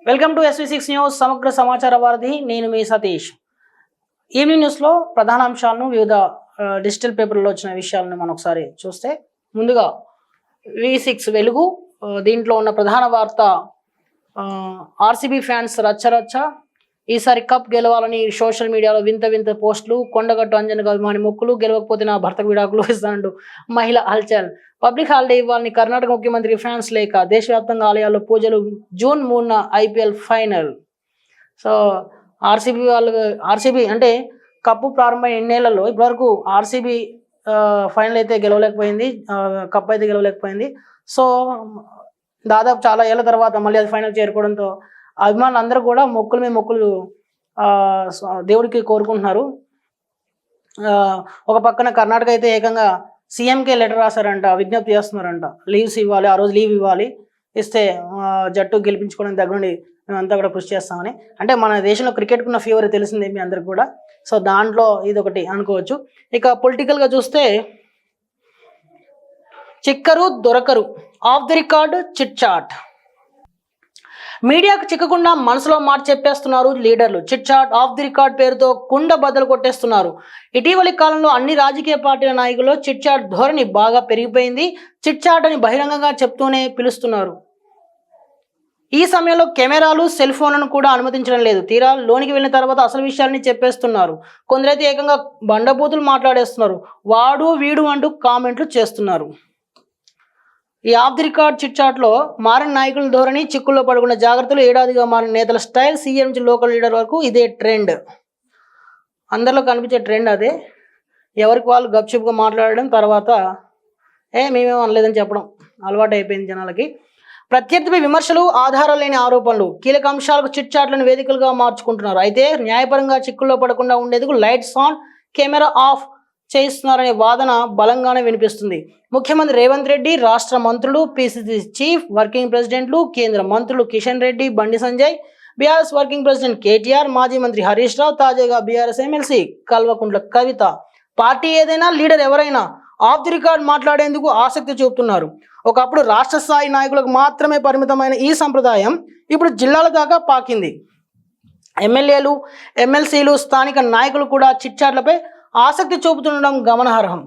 Welcome to SV6 news సమగ్ర సమాచార వారధి. నేను మీ సతీష్. ఈవినింగ్ న్యూస్లో ప్రధాన అంశాలను వివిధ డిజిటల్ పేపర్లో వచ్చిన విషయాలను మనం ఒకసారి చూస్తే, ముందుగా V6 వెలుగు. దీంట్లో ఉన్న ప్రధాన వార్త, ఆర్సీబీ ఫ్యాన్స్ రచ్చరచ్చ, ఈసారి కప్ గెలవాలని సోషల్ మీడియాలో వింత వింత పోస్టులు, కొండగట్టు అంజనగా అభిమాని మొక్కులు, గెలవకపోతే నా భర్తకు విడాకులు ఇస్తానంటూ మహిళ హల్చల్, పబ్లిక్ హాలిడే ఇవ్వాలని కర్ణాటక ముఖ్యమంత్రికి ఫ్యాన్స్ లేక, దేశవ్యాప్తంగా ఆలయాల్లో పూజలు, జూన్ 3న IPL ఫైనల్. సో ఆర్సీబీ అంటే కప్పు ప్రారంభమైన ఎన్నేళ్లలో ఇప్పటివరకు ఆర్సీబీ ఫైనల్ అయితే గెలవలేకపోయింది, కప్ అయితే గెలవలేకపోయింది. సో దాదాపు చాలా ఏళ్ళ తర్వాత మళ్ళీ అది ఫైనల్ చేరుకోవడంతో అభిమానులు అందరూ కూడా మొక్కుల మీద మొక్కులు దేవుడికి కోరుకుంటున్నారు. ఒక పక్కన కర్ణాటక అయితే ఏకంగా సీఎంకే లెటర్ రాశారంట, విజ్ఞప్తి చేస్తున్నారంట, లీవ్స్ ఇవ్వాలి, ఆ రోజు లీవ్ ఇవ్వాలి, ఇస్తే జట్టు గెలిపించుకోవడానికి దగ్గరుండి మేమంతా కూడా కృషి చేస్తామని. అంటే మన దేశంలో క్రికెట్కు ఉన్న ఫీవర్ తెలిసిందే మీ అందరికి కూడా. సో దాంట్లో ఇది ఒకటి అనుకోవచ్చు. ఇక పొలిటికల్గా చూస్తే, చిక్కరు దొరకరు, off the record chit chat. మీడియాకు చిక్కకుండా మనసులో మాట చెప్పేస్తున్నారు లీడర్లు. Chit chat, off the record పేరుతో కుండ బద్దలు కొట్టేస్తున్నారు. ఇటీవలి కాలంలో అన్ని రాజకీయ పార్టీల నాయకులు చిట్ చాట్ ధోరణి బాగా పెరిగిపోయింది. చిట్ చాట్ అని బహిరంగంగా చెప్తూనే పిలుస్తున్నారు. ఈ సమయంలో కెమెరాలు, సెల్ ఫోన్లను కూడా అనుమతించడం లేదు. తీరా లోనికి వెళ్ళిన తర్వాత అసలు విషయాన్ని చెప్పేస్తున్నారు. కొందరైతే ఏకంగా బండబూతులు మాట్లాడేస్తున్నారు. వాడు వీడు అంటూ కామెంట్లు చేస్తున్నారు. ఈ ఆఫ్ ది రికార్డ్ చిట్ చాట్లో మారిన నాయకుల ధోరణి, చిక్కుల్లో పడుకున్న జాగ్రత్తలు, ఏడాదిగా మారిన నేతల స్టైల్, సీఎం నుంచి లోకల్ లీడర్ వరకు ఇదే ట్రెండ్. అందరిలో కనిపించే ట్రెండ్ అదే. ఎవరికి వాళ్ళు గప్చుప్గా మాట్లాడడం, తర్వాత మేమేమో అనలేదని చెప్పడం అలవాటు అయిపోయింది జనాలకి. ప్రత్యర్థిపై విమర్శలు, ఆధారాలు లేని ఆరోపణలు, కీలక అంశాలకు చిట్ చాట్లను వేదికలుగా మార్చుకుంటున్నారు. అయితే న్యాయపరంగా చిక్కుల్లో పడకుండా ఉండేందుకు లైట్స్ ఆన్, కెమెరా ఆఫ్ చేయిస్తున్నారనే వాదన బలంగానే వినిపిస్తుంది. ముఖ్యమంత్రి రేవంత్ రెడ్డి, రాష్ట్ర మంత్రులు, PCC చీఫ్, వర్కింగ్ ప్రెసిడెంట్లు, కేంద్ర మంత్రులు Kishan Reddy, Bandi Sanjay, BRS working president KTR, మాజీ మంత్రి హరీష్ రావు, తాజాగా BRS MLC Kalvakuntla Kavitha, party ఏదైనా లీడర్ ఎవరైనా ఆఫ్ ది రికార్డ్ మాట్లాడేందుకు ఆసక్తి చూపుతున్నారు. ఒకప్పుడు రాష్ట్ర స్థాయి నాయకులకు మాత్రమే పరిమితమైన ఈ సంప్రదాయం ఇప్పుడు జిల్లాల దాకా పాకింది. ఎమ్మెల్యేలు, MLCలు, స్థానిక నాయకులు కూడా చిట్ చాట్లపై ఆసక్తి చూపుతుండడం గమనార్హం.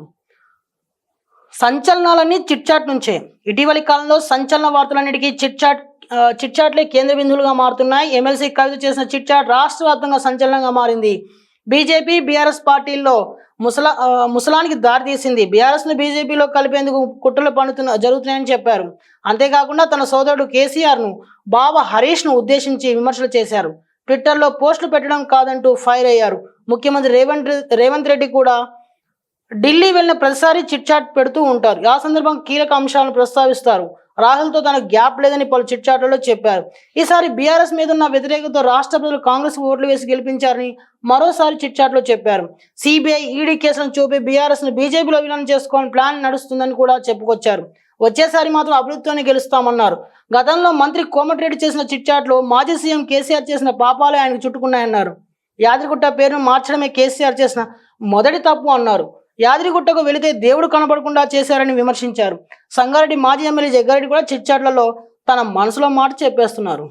సంచలనాలన్నీ చిట్ చాట్ నుంచే. ఇటీవలి కాలంలో సంచలన వార్తలన్నిటికీ చిట్ చాట్లే కేంద్ర బిందువులుగా మారుతున్నాయి. ఎమ్మెల్సీ కవిత చేసిన చిట్ చాట్ రాష్ట్ర వ్యాప్తంగా సంచలనంగా మారింది. బీజేపీ, బీఆర్ఎస్ పార్టీల్లో ముసలానికి దారితీసింది. బీఆర్ఎస్ను బీజేపీలో కలిపేందుకు కుట్రలు జరుగుతున్నాయని చెప్పారు. అంతేకాకుండా తన సోదరుడు KCRను, బావ హరీష్ను ఉద్దేశించి విమర్శలు చేశారు. ట్విట్టర్లో పోస్టులు పెట్టడం కాదంటూ ఫైర్ అయ్యారు. ముఖ్యమంత్రి రేవంత్ రెడ్డి కూడా ఢిల్లీ వెళ్ళిన ప్రతిసారి చిట్ చాట్ పెడుతూ ఉంటారు. ఆ సందర్భంగా కీలక అంశాలను ప్రస్తావిస్తారు. రాహుల్తో తనకు గ్యాప్ లేదని పలు చిట్ చాట్లలో చెప్పారు. ఈసారి బీఆర్ఎస్ మీద ఉన్న వ్యతిరేకతతో రాష్ట్ర ప్రజలు కాంగ్రెస్ ఓట్లు వేసి గెలిపించారని మరోసారి చిట్ చాట్లో చెప్పారు. CBI, ED కేసులను చూపి బీఆర్ఎస్ను బీజేపీలో విలీనం చేసుకోవాలని ప్లాన్ నడుస్తుందని కూడా చెప్పుకొచ్చారు. వచ్చేసారి మాత్రం అభివృద్ధితోనే గెలుస్తామన్నారు. గతంలో మంత్రి కోమటిరెడ్డి చేసిన చిట్ చాట్లో మాజీ సీఎం KCR చేసిన పాపాలే ఆయనకు చుట్టుకున్నాయన్నారు. యాదగిరిగుట్ట పేరును మార్చడమే KCR చేసిన మొదటి తప్పు అన్నారు. యాదగిరిగుట్టకు వెళితే దేవుడు కనబడకుండా చేశారని విమర్శించారు. సంగారెడ్డి మాజీ ఎమ్మెల్యే జగ్గారెడ్డి కూడా చిట్ చాట్లలో తన మనసులో మాట చెప్పేస్తున్నారు.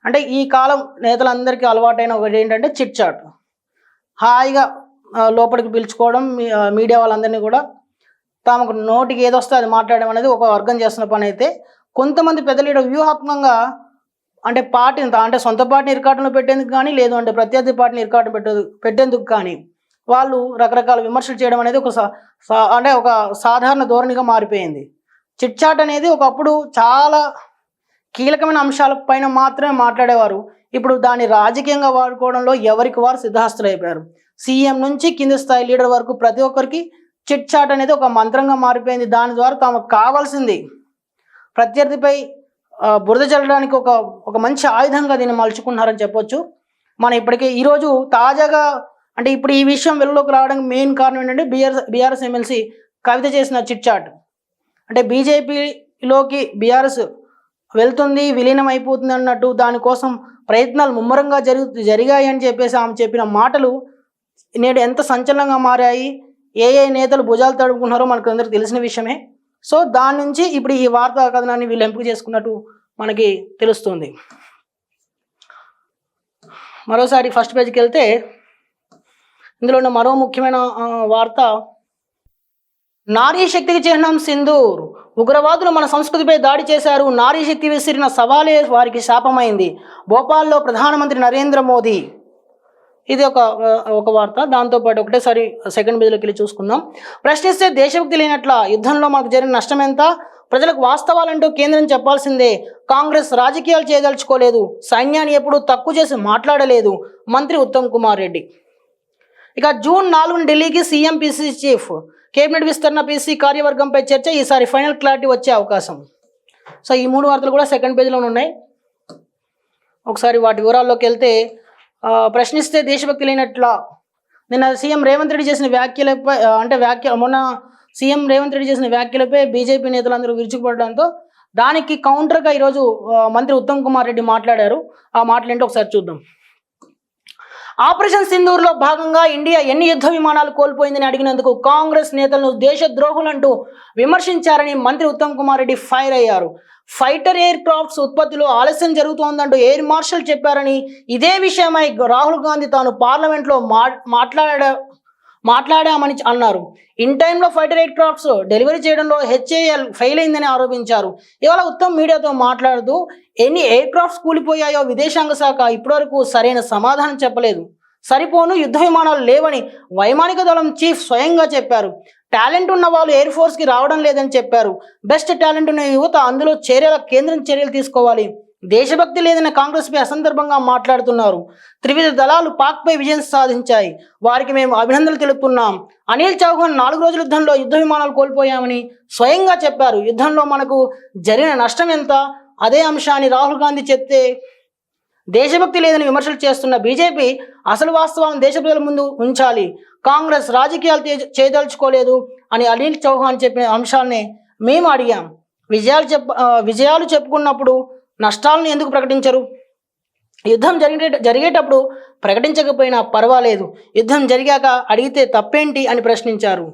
అంటే ఈ కాలం నేతలందరికీ అలవాటైన ఒకటి ఏంటంటే చిట్ చాట్. హాయిగా లోపలికి పిలుచుకోవడం, మీడియా వాళ్ళందరినీ కూడా తమకు నోటికి ఏదొస్తే అది మాట్లాడడం అనేది ఒక వర్గం చేస్తున్న పని. అయితే కొంతమంది పెద్ద లీడర్ వ్యూహాత్మకంగా అంటే పార్టీని, అంటే సొంత పార్టీని ఇరకాటంలో పెట్టేందుకు కానీ, లేదు అంటే ప్రత్యర్థి పార్టీని ఇరకాటం పెట్టేందుకు కానీ వాళ్ళు రకరకాల విమర్శలు చేయడం అనేది ఒక సాధారణ ధోరణిగా మారిపోయింది. చిట్ చాట్ అనేది ఒకప్పుడు చాలా కీలకమైన అంశాలపైన మాత్రమే మాట్లాడేవారు. ఇప్పుడు దాన్ని రాజకీయంగా వాడుకోవడంలో ఎవరికి వారు సిద్ధహస్తులు అయిపోయారు. సీఎం నుంచి కింది స్థాయి లీడర్ వరకు ప్రతి ఒక్కరికి చిట్ చాట్ అనేది ఒక మంత్రంగా మారిపోయింది. దాని ద్వారా తమకు కావాల్సింది ప్రత్యర్థిపై బురద చల్లడానికి ఒక మంచి ఆయుధంగా దీన్ని మలుచుకున్నారని చెప్పొచ్చు. మనం ఇప్పటికే ఈరోజు తాజాగా అంటే ఇప్పుడు ఈ విషయం వెలుగులోకి రావడానికి మెయిన్ కారణం ఏంటంటే బీఆర్ఎస్ ఎమ్మెల్సీ కవిత చేసిన చిట్ చాట్. అంటే బీజేపీలోకి బీఆర్ఎస్ వెళ్తుంది, విలీనం అయిపోతుంది అన్నట్టు దానికోసం ప్రయత్నాలు ముమ్మరంగా జరిగాయి అని చెప్పేసి ఆమె చెప్పిన మాటలు నేడు ఎంత సంచలనంగా మారాయి. ఏ నేతలు భుజాలు తడుపుకున్నారో మనకు అందరికి తెలిసిన విషయమే. సో దాని నుంచి ఇప్పుడు ఈ వార్తా కథనాన్ని వీళ్ళు ఎంపిక చేసుకున్నట్టు మనకి తెలుస్తుంది. మరోసారి ఫస్ట్ పేజ్కి వెళ్తే ఇందులో ఉన్న మరో ముఖ్యమైన వార్త, నారీ శక్తికి చిహ్నం సింధూర్, ఉగ్రవాదులు మన సంస్కృతిపై దాడి చేశారు, నారీ శక్తి విసిరిన సవాలే వారికి శాపమైంది, భోపాల్లో ప్రధానమంత్రి నరేంద్ర మోదీ. ఇది ఒక వార్త. దాంతోపాటు ఒకటేసారి సెకండ్ పేజీలోకి వెళ్ళి చూసుకుందాం. ప్రశ్నిస్తే దేశభక్తి లేనట్ల, యుద్ధంలో మనకు జరిగిన నష్టం ఎంత, ప్రజలకు వాస్తవాలంటూ కేంద్రం చెప్పాల్సిందే, కాంగ్రెస్ రాజకీయాలు చేయదలుచుకోలేదు, సైన్యాన్ని ఎప్పుడూ తక్కువ చేసి మాట్లాడలేదు, మంత్రి ఉత్తమ్ కుమార్ రెడ్డి. ఇక జూన్ 4న ఢిల్లీకి సీఎం పీసీ చీఫ్, కేబినెట్ విస్తరణ పీసీ కార్యవర్గంపై చర్చ, ఈసారి ఫైనల్ క్లారిటీ వచ్చే అవకాశం. సో ఈ 3 వార్తలు కూడా సెకండ్ పేజీలో ఉన్నాయి. ఒకసారి వాటి వివరాల్లోకి వెళ్తే, ప్రశ్నిస్తే దేశభక్తి లేనట్ల, నిన్న సీఎం రేవంత్ రెడ్డి చేసిన వ్యాఖ్యలపై మొన్న సీఎం రేవంత్ రెడ్డి చేసిన వ్యాఖ్యలపై బీజేపీ నేతలందరూ విరుచుకుపడడంతో దానికి కౌంటర్గా ఈరోజు మంత్రి ఉత్తమ్ కుమార్ రెడ్డి మాట్లాడారు. ఆ మాటలు ఏంటో ఒకసారి చూద్దాం. ఆపరేషన్ సింధూర్లో భాగంగా ఇండియా ఎన్ని యుద్ధ విమానాలు కోల్పోయిందని అడిగినందుకు కాంగ్రెస్ నేతలను దేశద్రోహులంటూ విమర్శించారని మంత్రి ఉత్తమ్ కుమార్ రెడ్డి ఫైర్ అయ్యారు. ఫైటర్ ఎయిర్ క్రాఫ్ట్స్ ఉత్పత్తిలో ఆలస్యం జరుగుతోందంటూ ఎయిర్ మార్షల్ చెప్పారని, ఇదే విషయమై రాహుల్ గాంధీ తాను పార్లమెంట్లో మాట్లాడామని అన్నారు. ఇన్ టైంలో ఫైటర్ ఎయిర్ క్రాఫ్ట్స్ డెలివరీ చేయడంలో హెచ్ఏఎల్ ఫెయిల్ అయిందని ఆరోపించారు. ఇవాళ ఉత్తమ్ మీడియాతో మాట్లాడుతూ ఎన్ని ఎయిర్ క్రాఫ్ట్స్ కూలిపోయాయో విదేశాంగ శాఖ ఇప్పటివరకు సరైన సమాధానం చెప్పలేదు. సరిపోను యుద్ధ విమానాలు లేవని వైమానిక దళం చీఫ్ స్వయంగా చెప్పారు. టాలెంట్ ఉన్న వాళ్ళు ఎయిర్ ఫోర్స్కి రావడం లేదని చెప్పారు. బెస్ట్ టాలెంట్ ఉన్న యువత అందులో చేరేలా కేంద్రం చర్యలు తీసుకోవాలి. దేశభక్తి లేదన్న కాంగ్రెస్పై అసందర్భంగా మాట్లాడుతున్నారు. త్రివిధ దళాలు పాక్పై విజయం సాధించాయి, వారికి మేము అభినందనలు తెలుపుతున్నాం. అనిల్ చౌహాన్ 4 రోజుల యుద్ధంలో యుద్ధ విమానాలు కోల్పోయామని స్వయంగా చెప్పారు. యుద్ధంలో మనకు జరిగిన నష్టం ఎంత, అదే అంశాన్ని రాహుల్ గాంధీ చెప్తే దేశభక్తి లేదని విమర్శలు చేస్తున్న బీజేపీ అసలు వాస్తవాలను దేశ ప్రజల ముందు ఉంచాలి. కాంగ్రెస్ రాజకీయాలు చేయదలుచుకోలేదు అని అనిల్ చౌహాన్ చెప్పిన అంశాలని మేము అడిగాం. విజయాలు చెప్పుకున్నప్పుడు నష్టాలను ఎందుకు ప్రకటించరు? యుద్ధం జరిగేటప్పుడు ప్రకటించకపోయినా పర్వాలేదు, యుద్ధం జరిగాక అడిగితే తప్పేంటి అని ప్రశ్నించారు.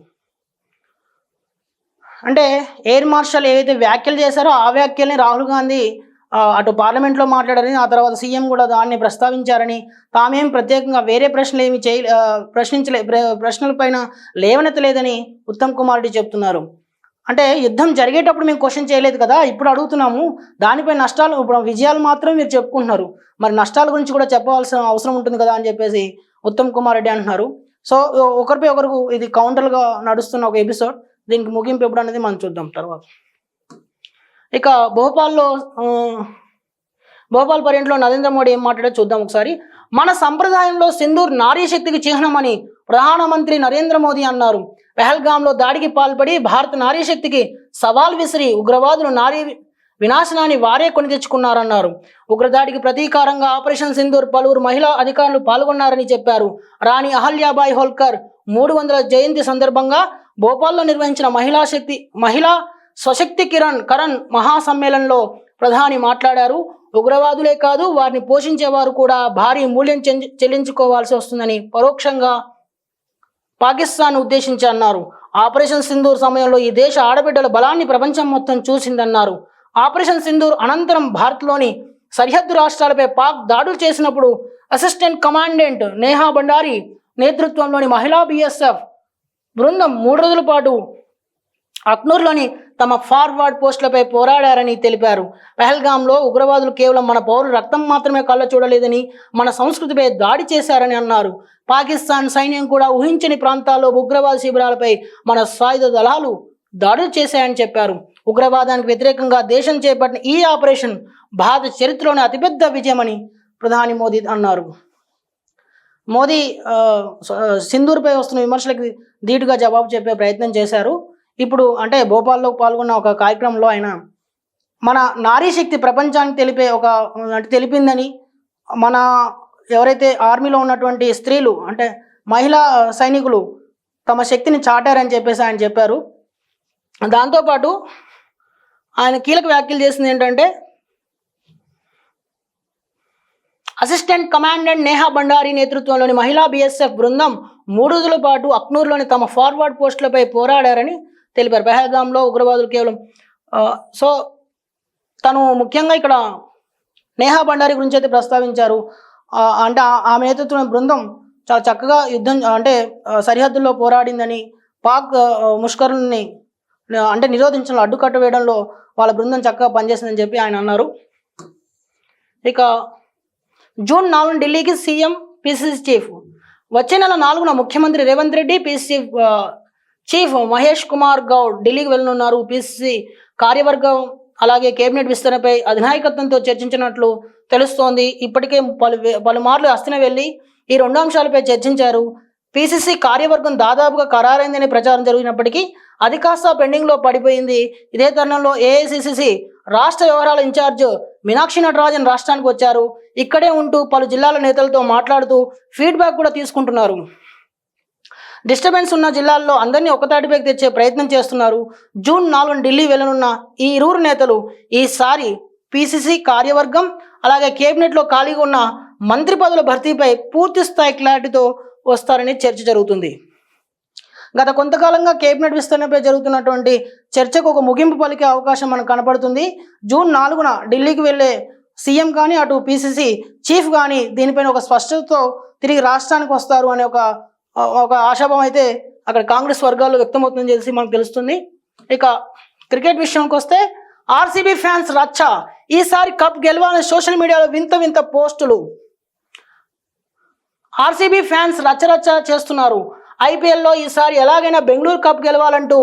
అంటే ఎయిర్ మార్షల్ ఏవైతే వ్యాఖ్యలు చేశారో ఆ వ్యాఖ్యల్ని రాహుల్ గాంధీ అటు పార్లమెంట్లో మాట్లాడారని, ఆ తర్వాత సీఎం కూడా దాన్ని ప్రస్తావించారని, తామేం ప్రత్యేకంగా వేరే ప్రశ్నలు ఏమి ప్రశ్నలపైన లేవనెత్తలేదని ఉత్తమ్ కుమార్ రెడ్డి చెప్తున్నారు. అంటే యుద్ధం జరిగేటప్పుడు మేము క్వశ్చన్ చేయలేదు కదా, ఇప్పుడు అడుగుతున్నాము, దానిపై నష్టాలు, ఇప్పుడు విజయాలు మాత్రం మీరు చెప్పుకుంటున్నారు, మరి నష్టాల గురించి కూడా చెప్పవలసిన అవసరం ఉంటుంది కదా అని చెప్పేసి ఉత్తమ్ కుమార్ రెడ్డి అంటున్నారు. సో ఒకరిపై ఒకరికి ఇది కౌంటర్గా నడుస్తున్న ఒక ఎపిసోడ్. దీనికి ముగింపు ఎప్పుడు అనేది మనం చూద్దాం తర్వాత. ఇక భోపాల్ పర్యటనలో నరేంద్ర మోడీ ఏం మాట్లాడో చూద్దాం ఒకసారి. మన సంప్రదాయంలో సింధూర్ నారీ శక్తికి చిహ్నమని ప్రధానమంత్రి నరేంద్ర మోదీ అన్నారు. పెహల్గాంలో దాడికి పాల్పడి భారత నారీ శక్తికి సవాల్ విసిరి ఉగ్రవాదులు నారీ వినాశనాన్ని వారే కొని తెచ్చుకున్నారన్నారు. ఉగ్రదాడికి ప్రతీకారంగా ఆపరేషన్ సింధూర్ పలువురు మహిళా అధికారులు పాల్గొన్నారని చెప్పారు. రాణి అహల్యాబాయి హోల్కర్ 300వ జయంతి సందర్భంగా భోపాల్లో నిర్వహించిన మహిళా స్వశక్తి కరణ్ మహాసమ్మేళనంలో ప్రధాని మాట్లాడారు. ఉగ్రవాదులే కాదు, వారిని పోషించేవారు కూడా భారీ మూల్యం చెల్లించుకోవాల్సి వస్తుందని పరోక్షంగా పాకిస్తాన్ ఉద్దేశించి అన్నారు. ఆపరేషన్ సింధూర్ సమయంలో ఈ దేశ ఆడబిడ్డల బలాన్ని ప్రపంచం మొత్తం చూసిందన్నారు. ఆపరేషన్ సింధూర్ అనంతరం భారత్లోని సరిహద్దు రాష్ట్రాలపై పాక్ దాడులు చేసినప్పుడు అసిస్టెంట్ కమాండెంట్ నేహా బండారి నేతృత్వంలోని మహిళా బీఎస్ఎఫ్ బృందం 3 రోజుల పాటు అక్నూర్లోని తమ ఫార్వర్డ్ పోస్టులపై పోరాడారని తెలిపారు. పెహల్గాంలో ఉగ్రవాదులు కేవలం మన పౌరుల రక్తం మాత్రమే కళ్ళ చూడలేదని, మన సంస్కృతిపై దాడి చేశారని అన్నారు. పాకిస్తాన్ సైన్యం కూడా ఊహించని ప్రాంతాల్లో ఉగ్రవాద శిబిరాలపై మన సాయుధ దళాలు దాడులు చేశాయని చెప్పారు. ఉగ్రవాదానికి వ్యతిరేకంగా దేశం చేపట్టిన ఈ ఆపరేషన్ భారత చరిత్రలోని అతిపెద్ద విజయమని ప్రధాని మోదీ అన్నారు. మోదీ సింధూర్పై వస్తున్న విమర్శలకు ధీటుగా జవాబు చెప్పే ప్రయత్నం చేశారు. ఇప్పుడు అంటే భోపాల్లో పాల్గొన్న ఒక కార్యక్రమంలో ఆయన మన నారీ శక్తి ప్రపంచానికి తెలిపిందని, మన ఎవరైతే ఆర్మీలో ఉన్నటువంటి స్త్రీలు అంటే మహిళా సైనికులు తమ శక్తిని చాటారని చెప్పేసి ఆయన చెప్పారు. దాంతోపాటు ఆయన కీలక వ్యాఖ్యలు చేసింది ఏంటంటే, అసిస్టెంట్ కమాండెంట్ నేహా బండారి నేతృత్వంలోని మహిళా బీఎస్ఎఫ్ బృందం 3 రోజుల పాటు అక్నూర్లోని తమ ఫార్వర్డ్ పోస్టులపై పోరాడారని తెలిపారు. పెహల్గాంలో ఉగ్రవాదులు కేవలం తను ముఖ్యంగా ఇక్కడ నేహా భండారి గురించి అయితే ప్రస్తావించారు. అంటే ఆమె నేతృత్వం బృందం చాలా చక్కగా యుద్ధం అంటే సరిహద్దుల్లో పోరాడిందని, పాక్ ముష్కరుల్ని అంటే నిరోధించడంలో అడ్డుకట్ట వేయడంలో వాళ్ళ బృందం చక్కగా పనిచేసిందని చెప్పి ఆయన అన్నారు. ఇక జూన్ 4 ఢిల్లీకి సీఎం పిసిసి చీఫ్. వచ్చే నెల 4న ముఖ్యమంత్రి రేవంత్ రెడ్డి, పిసిసి చీఫ్ మహేష్ కుమార్ గౌడ్ ఢిల్లీకి వెళ్ళనున్నారు. పిసిసి కార్యవర్గం అలాగే కేబినెట్ విస్తరణపై అధినాయకత్వంతో చర్చించినట్లు తెలుస్తోంది. ఇప్పటికే పలుమార్లు హస్తిన వెళ్ళి ఈ 2 అంశాలపై చర్చించారు. పిసిసి కార్యవర్గం దాదాపుగా ఖరారైందని ప్రచారం జరిగినప్పటికీ అది కాస్త పెండింగ్లో పడిపోయింది. ఇదే తరుణంలో ఏఐసిసి రాష్ట్ర వ్యవహారాల ఇన్ఛార్జ్ మీనాక్షి నటరాజన్ రాష్ట్రానికి వచ్చారు. ఇక్కడే ఉంటూ పలు జిల్లాల నేతలతో మాట్లాడుతూ ఫీడ్బ్యాక్ కూడా తీసుకుంటున్నారు. డిస్టర్బెన్స్ ఉన్న జిల్లాల్లో అందరినీ ఒకతాటిపైకి తెచ్చే ప్రయత్నం చేస్తున్నారు. జూన్ 4 ఢిల్లీ వెళ్ళనున్న ఈ ఇరువురు నేతలు ఈసారి పిసిసి కార్యవర్గం అలాగే కేబినెట్లో ఖాళీగా ఉన్న మంత్రి పదవుల భర్తీపై పూర్తి స్థాయి క్లారిటీతో వస్తారని చర్చ జరుగుతుంది. గత కొంతకాలంగా కేబినెట్ విస్తరణపై జరుగుతున్నటువంటి చర్చకు ఒక ముగింపు పలికే అవకాశం మనకు కనపడుతుంది. జూన్ 4న ఢిల్లీకి వెళ్ళే సీఎం కానీ అటు పిసిసి చీఫ్ కానీ దీనిపైన ఒక స్పష్టతతో తిరిగి రాష్ట్రానికి వస్తారు అనే ఒక ఆశాభావం అయితే అక్కడ కాంగ్రెస్ వర్గాల్లో వ్యక్తమవుతుందని తెలిసి మనకు తెలుస్తుంది. ఇక క్రికెట్ విషయానికి వస్తే ఆర్సీబీ ఫ్యాన్స్ రచ్చ. ఈసారి కప్ గెలవాలని సోషల్ మీడియాలో వింత వింత పోస్టులు. ఆర్సీబీ ఫ్యాన్స్ రచ్చరచ్చ చేస్తున్నారు. ఐపీఎల్లో ఈసారి ఎలాగైనా బెంగళూరు కప్ గెలవాలంటూ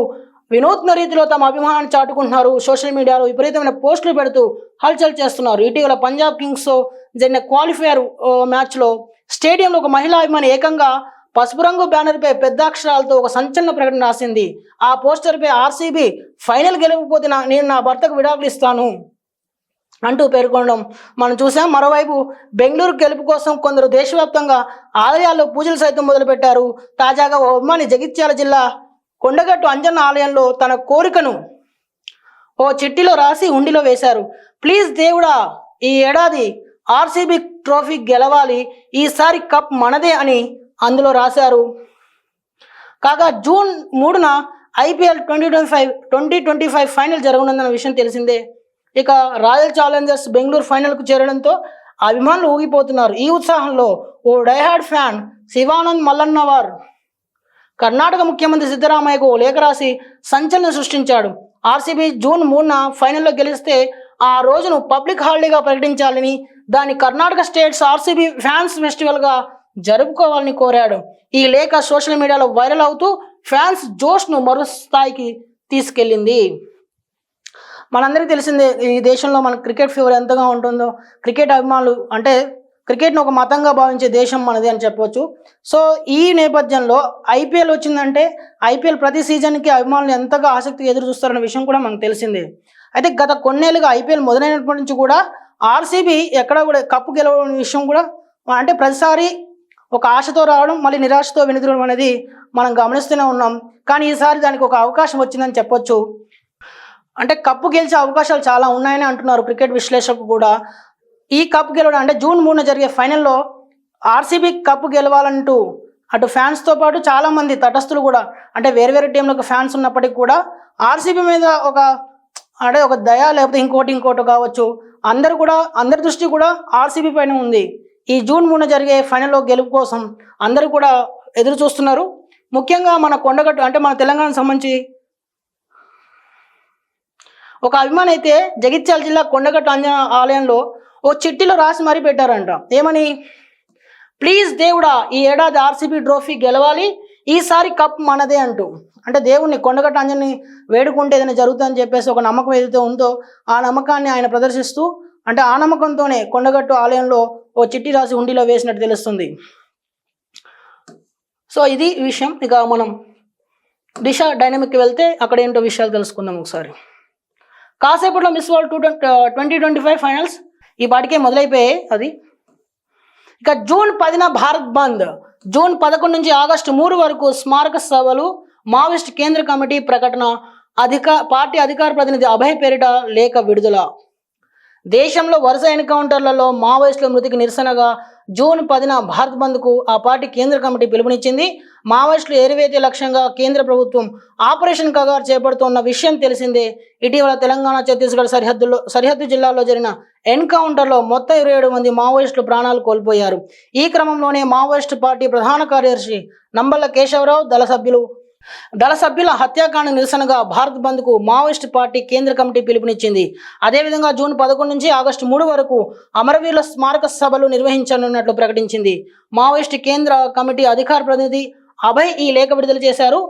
వినూత్న రీతిలో తమ అభిమానాన్ని చాటుకుంటున్నారు. సోషల్ మీడియాలో విపరీతమైన పోస్టులు పెడుతూ హల్చల్ చేస్తున్నారు. ఇటీవల పంజాబ్ కింగ్స్తో జరిగిన క్వాలిఫైయర్ మ్యాచ్లో స్టేడియంలో ఒక మహిళా అభిమాని ఏకంగా పసుపు రంగు బ్యానర్పై పెద్ద అక్షరాలతో ఒక సంచలన ప్రకటన రాసింది. ఆ పోస్టర్పై ఆర్సీబీ ఫైనల్ గెలవకపోతే నేను నా భర్తకు విడాకులు ఇస్తాను అంటూ పేర్కొనడం మనం చూసాం. మరోవైపు బెంగళూరు గెలుపు కోసం కొందరు దేశవ్యాప్తంగా ఆలయాల్లో పూజలు సైతం మొదలుపెట్టారు. తాజాగా ఓ అభిమాని జగిత్యాల జిల్లా కొండగట్టు అంజన్న ఆలయంలో తన కోరికను ఓ చిట్టిలో రాసి హుండీలో వేశారు. ప్లీజ్ దేవుడా, ఈ ఏడాది ఆర్సీబీ ట్రోఫీ గెలవాలి, ఈసారి కప్ మనదే అని అందులో రాశారు. కాగా జూన్ 3న ఐపీఎల్ 2025 ఫైనల్ జరగనుందన్న విషయం తెలిసిందే. ఇక రాయల్ ఛాలెంజర్స్ బెంగళూరు ఫైనల్కు చేరడంతో అభిమానులు ఊగిపోతున్నారు. ఈ ఉత్సాహంలో ఓ డైహార్డ్ ఫ్యాన్ శివానంద్ మల్లన్నవార్ కర్ణాటక ముఖ్యమంత్రి సిద్ధరామయ్యకు ఓ లేఖ రాసి సంచలనం సృష్టించాడు. ఆర్సీబీ జూన్ 3న ఫైనల్లో గెలిస్తే ఆ రోజును పబ్లిక్ హాలిడేగా ప్రకటించాలని, దాన్ని కర్ణాటక స్టేట్స్ ఆర్సీబీ ఫ్యాన్స్ ఫెస్టివల్గా జరుపుకోవాలని కోరాడు. ఈ లేఖ సోషల్ మీడియాలో వైరల్ అవుతూ ఫ్యాన్స్ జోష్ను మరో స్థాయికి తీసుకెళ్ళింది. మనందరికీ తెలిసిందే ఈ దేశంలో మన క్రికెట్ ఫీవర్ ఎంతగా ఉంటుందో. క్రికెట్ అభిమానులు అంటే క్రికెట్ను ఒక మతంగా భావించే దేశం మనది అని చెప్పవచ్చు. సో ఈ నేపథ్యంలో ఐపీఎల్ వచ్చిందంటే ఐపీఎల్ ప్రతి సీజన్కి అభిమానులు ఎంతగా ఆసక్తిగా ఎదురు చూస్తారన్న విషయం కూడా మనకు తెలిసిందే. అయితే గత కొన్నేళ్ళుగా ఐపీఎల్ మొదలైనప్పటి నుంచి కూడా ఆర్సీబీ ఎక్కడ కూడా కప్పు గెలవడం విషయం కూడా అంటే ప్రతిసారి ఒక ఆశతో రావడం మళ్ళీ నిరాశతో వెనుదిరగడం అనేది మనం గమనిస్తూనే ఉన్నాం. కానీ ఈసారి దానికి ఒక అవకాశం వచ్చిందని చెప్పొచ్చు. అంటే కప్పు గెలిచే అవకాశాలు చాలా ఉన్నాయని అంటున్నారు క్రికెట్ విశ్లేషకులు కూడా. ఈ కప్పు గెలవడం అంటే జూన్ 3న జరిగే ఫైనల్లో ఆర్సీబీ కప్పు గెలవాలంటూ అటు ఫ్యాన్స్తో పాటు చాలామంది తటస్థులు కూడా అంటే వేరు టీంలకు ఫ్యాన్స్ ఉన్నప్పటికీ కూడా ఆర్సీబీ మీద ఒక దయ లేకపోతే ఇంకోటి కావచ్చు, అందరి దృష్టి కూడా ఆర్సీబీ పైన ఉంది. ఈ జూన్ 3న జరిగే ఫైనల్లో గెలుపు కోసం అందరూ కూడా ఎదురు చూస్తున్నారు. ముఖ్యంగా మన కొండగట్టు అంటే మన తెలంగాణకు సంబంధించి ఒక అభిమాని అయితే జగిత్యాల జిల్లా కొండగట్టు అంజన ఆలయంలో ఓ చిట్టిలో రాసి మరీ పెట్టారంట. ఏమని? ప్లీజ్ దేవుడా, ఈ ఏడాది ఆర్సీబీ ట్రోఫీ గెలవాలి, ఈసారి కప్ మనదే అంటూ. అంటే దేవుణ్ణి కొండగట్టు అంజన్ని వేడుకుంటే ఏదైనా జరుగుతుందని చెప్పేసి ఒక నమ్మకం ఏదైతే ఉందో ఆ నమ్మకాన్ని ఆయన ప్రదర్శిస్తూ అంటే ఆ నమ్మకంతోనే కొండగట్టు ఆలయంలో ఓ చిట్టి రాసి హుండీలో వేసినట్టు తెలుస్తుంది. సో ఇది విషయం. ఇక మనం దిశ డైనమిక్కి వెళ్తే అక్కడ ఏంటో విషయాలు తెలుసుకుందాం ఒకసారి. కాసేపట్లో మిస్ వరల్డ్ 2025 ఫైనల్స్ ఈ పాటికే మొదలైపోయాయి. అది ఇక జూన్ 10న భారత్ బంద్, జూన్ 11 నుంచి ఆగస్టు 3 వరకు స్మారక సభలు, మావోయిస్ట్ కేంద్ర కమిటీ ప్రకటన, పార్టీ అధికార ప్రతినిధి అభయ్ పేరిట లేఖ విడుదల. దేశంలో వరుస ఎన్కౌంటర్లలో మావోయిస్టుల మృతికి నిరసనగా జూన్ 10న భారత్ బంద్కు ఆ పార్టీ కేంద్ర కమిటీ పిలుపునిచ్చింది. మావోయిస్టులు ఏరివేతే లక్ష్యంగా కేంద్ర ప్రభుత్వం ఆపరేషన్ కగార్ చేపడుతున్న విషయం తెలిసిందే. ఇటీవల తెలంగాణ ఛత్తీస్గఢ్ సరిహద్దు జిల్లాల్లో జరిగిన ఎన్కౌంటర్లో మొత్తం 27 మంది మావోయిస్టులు ప్రాణాలు కోల్పోయారు. ఈ క్రమంలోనే మావోయిస్టు పార్టీ ప్రధాన కార్యదర్శి నంబళ్ళ కేశవరావు దళ సభ్యుల హత్యాకాండ నిరసనగా భారత్ బంద్కు మావోయిస్టు పార్టీ కేంద్ర కమిటీ పిలుపునిచ్చింది. అదేవిధంగా జూన్ 11 నుంచి ఆగస్టు 3 వరకు అమరవీరుల స్మారక సభలు నిర్వహించనున్నట్లు ప్రకటించింది. మావోయిస్టు కేంద్ర కమిటీ అధికార ప్రతినిధి అభయ్ ఈ లేఖ విడుదల చేశారు.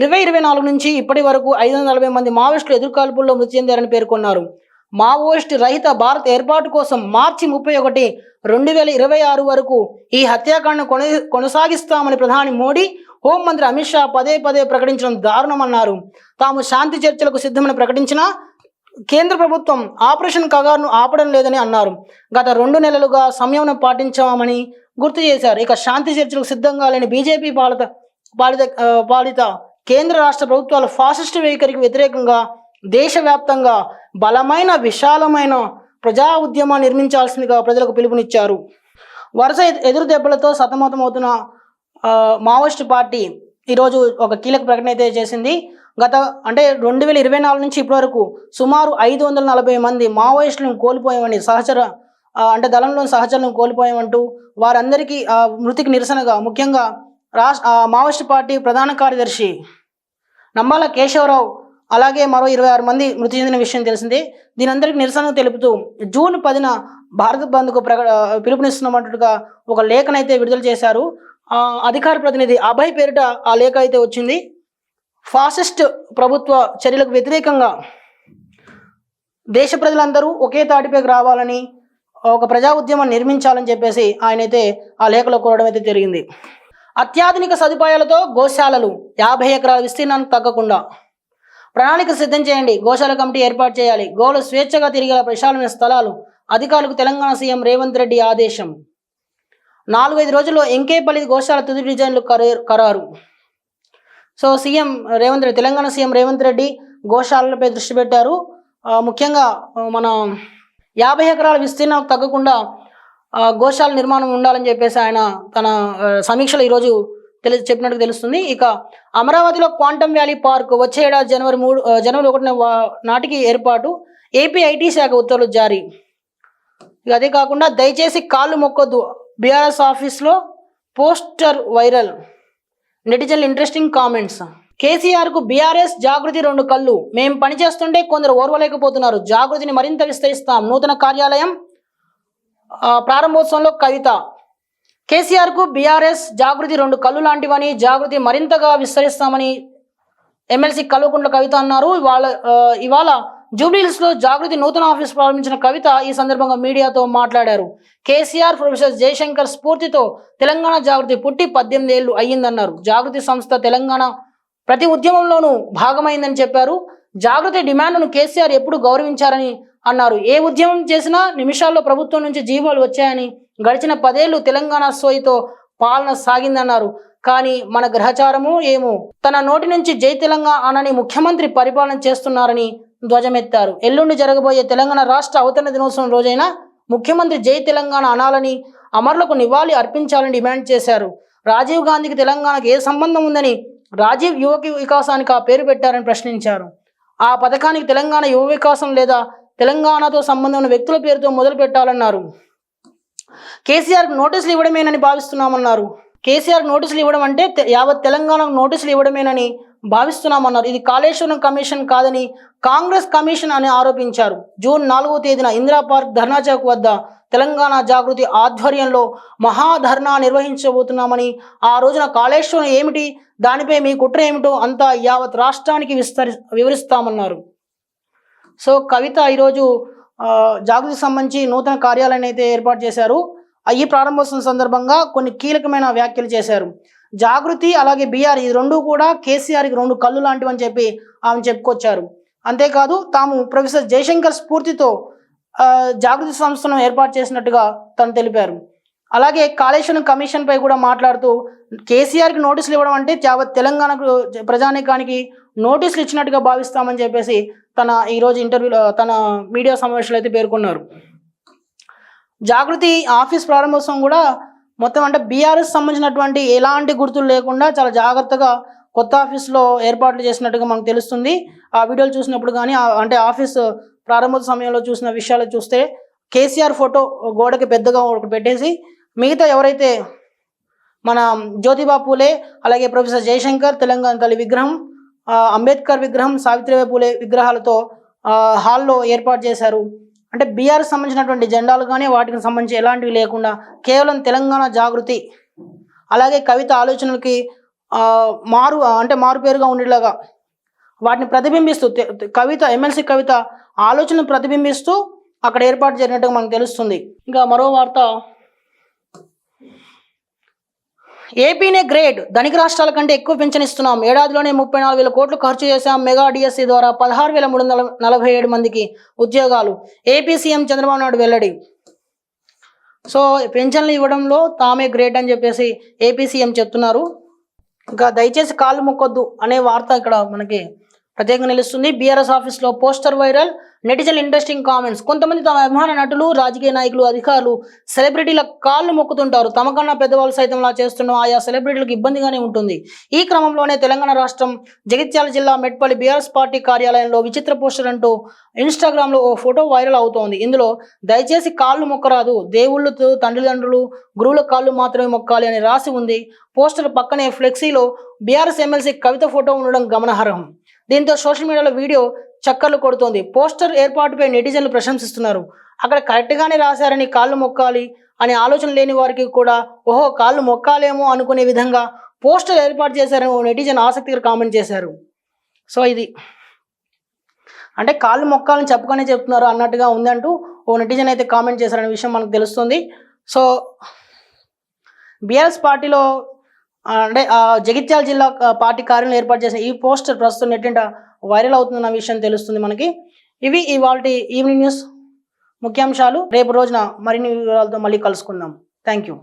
2024 నుంచి ఇప్పటి వరకు 540 మంది మావోయిస్టులు ఎదురుకాల్పుల్లో మృతి చెందారని పేర్కొన్నారు. మావోయిస్టు రహిత భారత్ ఏర్పాటు కోసం మార్చి 31, 2026 వరకు ఈ హత్యాకాండను కొనసాగిస్తామని ప్రధాని మోడీ, హోంమంత్రి అమిత్ షా పదే ప్రకటించడం దారుణమన్నారు. తాము శాంతి చర్చలకు సిద్ధమని ప్రకటించినా కేంద్ర ప్రభుత్వం ఆపరేషన్ కగార్ను ఆపడం లేదని అన్నారు. గత 2 నెలలుగా సంయమనం పాటించామని గుర్తు చేశారు. ఇక శాంతి చర్చలకు సిద్ధంగా లేని బీజేపీ పాలిత కేంద్ర రాష్ట్ర ప్రభుత్వాల ఫాసిస్టు వైఖరికి వ్యతిరేకంగా దేశవ్యాప్తంగా బలమైన విశాలమైన ప్రజా ఉద్యమాన్ని నిర్మించాల్సిందిగా ప్రజలకు పిలుపునిచ్చారు. వరుస ఎదురు దెబ్బలతో సతమతమవుతున్న మావోయిస్టు పార్టీ ఈరోజు ఒక కీలక ప్రకటన అయితే చేసింది. 2024 నుంచి ఇప్పటి వరకు సుమారు 540 మంది మావోయిస్టులను కోల్పోయామని దళంలోని సహచరులను కోల్పోయామంటూ వారందరికీ మృతికి నిరసనగా ముఖ్యంగా మావోయిస్టు పార్టీ ప్రధాన కార్యదర్శి నంబళ్ళ కేశవరావు అలాగే మరో 26 మంది మృతి చెందిన విషయం తెలిసిందే. దీనందరికీ నిరసన తెలుపుతూ జూన్ 10న భారత్ బంద్కు పిలుపునిస్తున్నట్టుగా ఒక లేఖనైతే విడుదల చేశారు. అధికార ప్రతినిధి అభయ్ పేరిట ఆ లేఖ అయితే వచ్చింది. ఫాసిస్ట్ ప్రభుత్వ చర్యలకు వ్యతిరేకంగా దేశ ప్రజలందరూ ఒకే తాటిపైకి రావాలని, ఒక ప్రజా ఉద్యమం నిర్మించాలని చెప్పేసి ఆయనైతే ఆ లేఖలో కోరడం అయితే జరిగింది. అత్యాధునిక సదుపాయాలతో గోశాలలు 50 ఎకరాల విస్తీర్ణానికి తగ్గకుండా ప్రణాళిక సిద్ధం చేయండి. గోశాల కమిటీ ఏర్పాటు చేయాలి. గోలు స్వేచ్ఛగా తిరిగేలా విశాలమైన స్థలాలు అధికారులకు తెలంగాణ సీఎం రేవంత్ రెడ్డి ఆదేశం. 4-5 రోజుల్లో ఎంకేపల్లి గోశాల తుది డిజైన్లు ఖరారు. సో తెలంగాణ సీఎం రేవంత్ రెడ్డి గోశాలలపై దృష్టి పెట్టారు. ముఖ్యంగా మన 50 ఎకరాల విస్తీర్ణం తగ్గకుండా గోశాల నిర్మాణం ఉండాలని చెప్పేసి ఆయన తన సమీక్షలో ఈరోజు చెప్పినట్టు తెలుస్తుంది. ఇక అమరావతిలో క్వాంటమ్ వ్యాలీ పార్క్ వచ్చే ఏడాది జనవరి 1 నాటికి ఏర్పాటు. ఏపీ ఐటీ శాఖ ఉత్తర్వులు జారీ. ఇక అదే కాకుండా దయచేసి కాళ్ళు మొక్కొద్దు, బీఆర్ఎస్ ఆఫీస్లో పోస్టర్ వైరల్, నెటిజన్లు ఇంట్రెస్టింగ్ కామెంట్స్. కేసీఆర్కు బీఆర్ఎస్ జాగృతి 2 కళ్ళు, మేం పనిచేస్తుంటే కొందరు ఓర్వలేకపోతున్నారు, జాగృతిని మరింత విస్తరిస్తాం. నూతన కార్యాలయం ప్రారంభోత్సవంలో కవిత. కేసీఆర్కు బీఆర్ఎస్ జాగృతి 2 కళ్ళు లాంటివని, జాగృతి మరింతగా విస్తరిస్తామని ఎమ్మెల్సీ కల్వకుంట్ల కవిత అన్నారు. ఇవాళ జూబ్లీహిల్స్లో జాగృతి నూతన ఆఫీస్ ప్రారంభించిన కవిత ఈ సందర్భంగా మీడియాతో మాట్లాడారు. కేసీఆర్, ప్రొఫెసర్ జయశంకర్ స్ఫూర్తితో తెలంగాణ జాగృతి పుట్టి 18 ఏళ్లు అయ్యిందన్నారు. జాగృతి సంస్థ తెలంగాణ ప్రతి ఉద్యమంలోనూ భాగమైందని చెప్పారు. జాగృతి డిమాండ్ను కేసీఆర్ ఎప్పుడు గౌరవించారని అన్నారు. ఏ ఉద్యమం చేసినా నిమిషాల్లో ప్రభుత్వం నుంచి జీవోలు వచ్చాయని, గడిచిన 10 ఏళ్లు తెలంగాణ సోయితో పాలన సాగిందన్నారు. కానీ మన గ్రహచారము ఏమో, తన నోటి నుంచి జై తెలంగాణ అనని ముఖ్యమంత్రి పరిపాలన చేస్తున్నారని ధ్వజమెత్తారు. ఎల్లుండి జరగబోయే తెలంగాణ రాష్ట్ర అవతరణ దినోత్సవం రోజైన ముఖ్యమంత్రి జై తెలంగాణ అనాలని, అమరులకు నివాళి అర్పించాలని డిమాండ్ చేశారు. రాజీవ్ గాంధీకి తెలంగాణకు ఏ సంబంధం ఉందని, రాజీవ్ యువ వికాసానికి ఆ పేరు పెట్టారని ప్రశ్నించారు. ఆ పథకానికి తెలంగాణ యువ వికాసం లేదా తెలంగాణతో సంబంధం ఉన్న వ్యక్తుల పేరుతో మొదలు పెట్టాలన్నారు. కేసీఆర్కు నోటీసులు ఇవ్వడమేనని భావిస్తున్నామన్నారు. కేసీఆర్ నోటీసులు ఇవ్వడం అంటే యావత్ తెలంగాణకు నోటీసులు ఇవ్వడమేనని భావిస్తున్నామన్నారు. ఇది కాళేశ్వరం కమిషన్ కాదని కాంగ్రెస్ కమిషన్ అని ఆరోపించారు. జూన్ 4వ తేదీన ఇందిరా పార్క్ ధర్నా చౌక్ వద్ద తెలంగాణ జాగృతి ఆధ్వర్యంలో మహాధర్నా నిర్వహించబోతున్నామని, ఆ రోజున కాళేశ్వరం ఏమిటి, దానిపై మీ కుట్ర ఏమిటో అంతా యావత్ రాష్ట్రానికి వివరిస్తామన్నారు. సో కవిత ఈరోజు జాగృతికి సంబంధించి నూతన కార్యాలయాన్ని అయితే ఏర్పాటు చేశారు. ఈ ప్రారంభోత్సవం సందర్భంగా కొన్ని కీలకమైన వ్యాఖ్యలు చేశారు. జాగృతి అలాగే బీఆర్ ఈ 2 కూడా కేసీఆర్కి 2 కళ్ళు లాంటివని చెప్పి ఆమె చెప్పుకొచ్చారు. అంతేకాదు తాము ప్రొఫెసర్ జయశంకర్ స్ఫూర్తితో జాగృతి సంస్థను ఏర్పాటు చేసినట్టుగా తను తెలిపారు. అలాగే కాళేశ్వరం కమిషన్ పై కూడా మాట్లాడుతూ కేసీఆర్కి నోటీసులు ఇవ్వడం అంటే తెలంగాణకు ప్రజానీకానికి నోటీసులు ఇచ్చినట్టుగా భావిస్తామని చెప్పేసి తన ఈరోజు ఇంటర్వ్యూలో తన మీడియా సమావేశంలో అయితే పేర్కొన్నారు. జాగృతి ఆఫీస్ ప్రారంభోత్సవం కూడా మొత్తం అంటే బీఆర్ఎస్ సంబంధించినటువంటి ఎలాంటి గుర్తులు లేకుండా చాలా జాగ్రత్తగా కొత్త ఆఫీస్లో ఏర్పాట్లు చేసినట్టుగా మనకు తెలుస్తుంది. ఆ వీడియోలు చూసినప్పుడు కానీ అంటే ఆఫీస్ ప్రారంభ సమయంలో చూసిన విషయాలు చూస్తే కేసీఆర్ ఫోటో గోడకి పెద్దగా ఒకటి పెట్టేసి మిగతా ఎవరైతే మన జ్యోతిబా పూలే, అలాగే ప్రొఫెసర్ జయశంకర్, తెలంగాణ తల్లి విగ్రహం, అంబేద్కర్ విగ్రహం, సావిత్రిబాయి పూలే విగ్రహాలతో హాల్లో ఏర్పాటు చేశారు. అంటే బీఆర్ఎస్ సంబంధించినటువంటి జెండాలు కానీ వాటికి సంబంధించి ఎలాంటివి లేకుండా కేవలం తెలంగాణ జాగృతి, అలాగే కవిత ఆలోచనలకి మారు పేరుగా ఉండేలాగా వాటిని ప్రతిబింబిస్తూ కవిత ఎమ్మెల్సీ కవిత ఆలోచనను ప్రతిబింబిస్తూ అక్కడ ఏర్పాటు జరిగినట్టుగా మనకు తెలుస్తుంది. ఇంకా మరో వార్త, ఏపీనే గ్రేట్, ధనిక రాష్ట్రాల కంటే ఎక్కువ పింఛన్ ఇస్తున్నాం, ఏడాదిలోనే 34,000 కోట్లు ఖర్చు చేశాం, మెగా డిఎస్సి ద్వారా 16,347 మందికి ఉద్యోగాలు, ఏపీ సీఎం చంద్రబాబు నాయుడు వెల్లడి. సో పెన్షన్లు ఇవ్వడంలో తామే గ్రేట్ అని చెప్పేసి ఏపీ సీఎం చెప్తున్నారు. ఇంకా దయచేసి కాళ్ళు మొక్కొద్దు అనే వార్త ఇక్కడ మనకి ప్రత్యేకంగా నిలుస్తుంది. బీఆర్ఎస్ ఆఫీస్లో poster viral, netizen interesting comments. కొంతమంది తమ అభిమాన నటులు, రాజకీయ నాయకులు, అధికారులు, సెలబ్రిటీల కాళ్ళు మొక్కుతుంటారు. తమకన్నా పెద్దవాళ్ళు సైతంలా చేస్తున్న ఆయా సెలబ్రిటీలకు ఇబ్బందిగానే ఉంటుంది. ఈ క్రమంలోనే తెలంగాణ రాష్ట్రం జగిత్యాల జిల్లా మెట్పల్లి బీఆర్ఎస్ పార్టీ కార్యాలయంలో విచిత్ర పోస్టర్ అంటూ ఇన్స్టాగ్రామ్లో ఓ ఫోటో వైరల్ అవుతోంది. ఇందులో దయచేసి కాళ్ళు మొక్కరాదు, దేవుళ్ళతో తల్లిదండ్రులు, గురువుల కాళ్ళు మాత్రమే మొక్కాలి అని రాసి ఉంది. పోస్టర్ పక్కనే ఫ్లెక్సీలో బీఆర్ఎస్ ఎమ్మెల్సీ కవిత ఫోటో ఉండడం గమనార్హం. దీంతో సోషల్ మీడియాలో వీడియో చక్కర్లు కొడుతోంది. పోస్టర్ ఏర్పాటుపై నెటిజన్లు ప్రశంసిస్తున్నారు. అక్కడ కరెక్ట్గానే రాశారని కాళ్ళు మొక్కాలి అనే ఆలోచన లేని వారికి కూడా ఓహో కాళ్ళు మొక్కాలేమో అనుకునే విధంగా పోస్టర్ ఏర్పాటు చేశారని ఓ నెటిజన్ ఆసక్తిగా కామెంట్ చేశారు. సో ఇది అంటే కాళ్ళు మొక్కాలని చెప్పుకొనే చెప్తున్నారు అన్నట్టుగా ఉందంటూ ఓ నెటిజన్ అయితే కామెంట్ చేశారనే విషయం మనకు తెలుస్తుంది. సో బీఆర్ఎస్ పార్టీలో అంటే జగిత్యాల జిల్లా పార్టీ కార్యాలయం ఏర్పాటు చేసిన ఈ పోస్టర్ ప్రస్తుతం నెట్టింట వైరల్ అవుతుందన్న విషయం తెలుస్తుంది మనకి. ఇవి ఇవాల్టి ఈవినింగ్ న్యూస్ ముఖ్యాంశాలు. రేపు రోజున మరిన్ని వివరాలతో మళ్ళీ కలుసుకుందాం. Thank you.